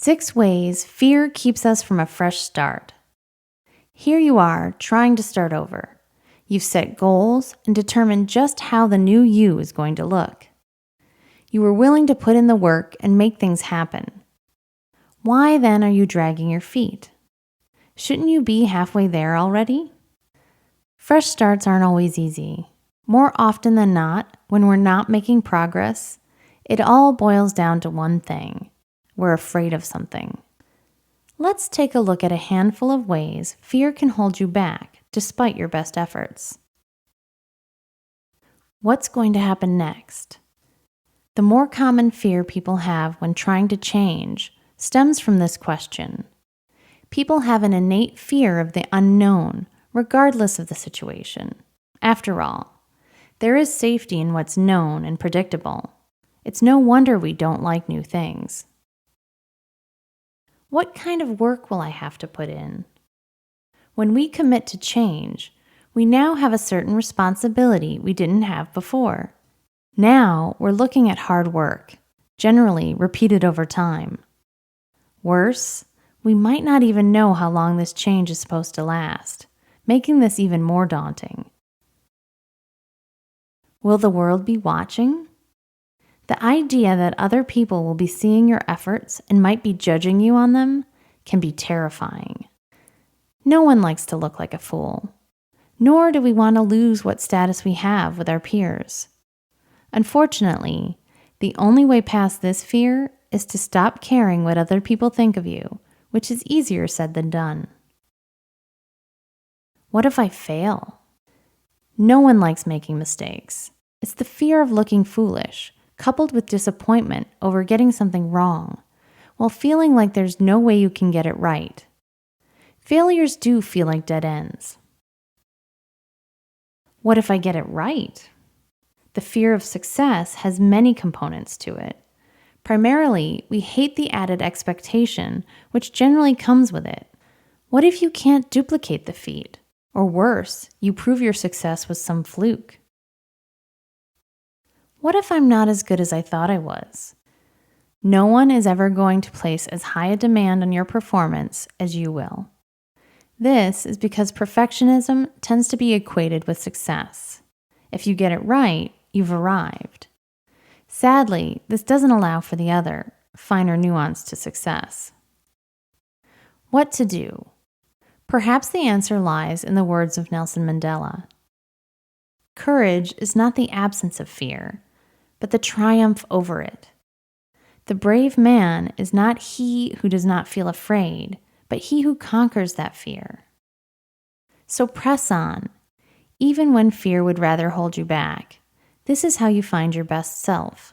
6 ways fear keeps us from a fresh start. Here you are, trying to start over. You've set goals and determined just how the new you is going to look. You were willing to put in the work and make things happen. Why then are you dragging your feet? Shouldn't you be halfway there already? Fresh starts aren't always easy. More often than not, when we're not making progress, it all boils down to one thing. We're afraid of something. Let's take a look at a handful of ways fear can hold you back despite your best efforts. What's going to happen next? The more common fear people have when trying to change stems from this question. People have an innate fear of the unknown, regardless of the situation. After all, there is safety in what's known and predictable. It's no wonder we don't like new things. What kind of work will I have to put in? When we commit to change, we now have a certain responsibility we didn't have before. Now we're looking at hard work, generally repeated over time. Worse, we might not even know how long this change is supposed to last, making this even more daunting. Will the world be watching? The idea that other people will be seeing your efforts and might be judging you on them can be terrifying. No one likes to look like a fool, nor do we want to lose what status we have with our peers. Unfortunately, the only way past this fear is to stop caring what other people think of you, which is easier said than done. What if I fail? No one likes making mistakes. It's the fear of looking foolish, coupled with disappointment over getting something wrong, while feeling like there's no way you can get it right. Failures do feel like dead ends. What if I get it right? The fear of success has many components to it. Primarily, we hate the added expectation, which generally comes with it. What if you can't duplicate the feat? Or worse, you prove your success was some fluke? What if I'm not as good as I thought I was? No one is ever going to place as high a demand on your performance as you will. This is because perfectionism tends to be equated with success. If you get it right, you've arrived. Sadly, this doesn't allow for the other, finer nuance to success. What to do? Perhaps the answer lies in the words of Nelson Mandela. Courage is not the absence of fear, but the triumph over it. The brave man is not he who does not feel afraid, but he who conquers that fear. So press on, even when fear would rather hold you back. This is how you find your best self.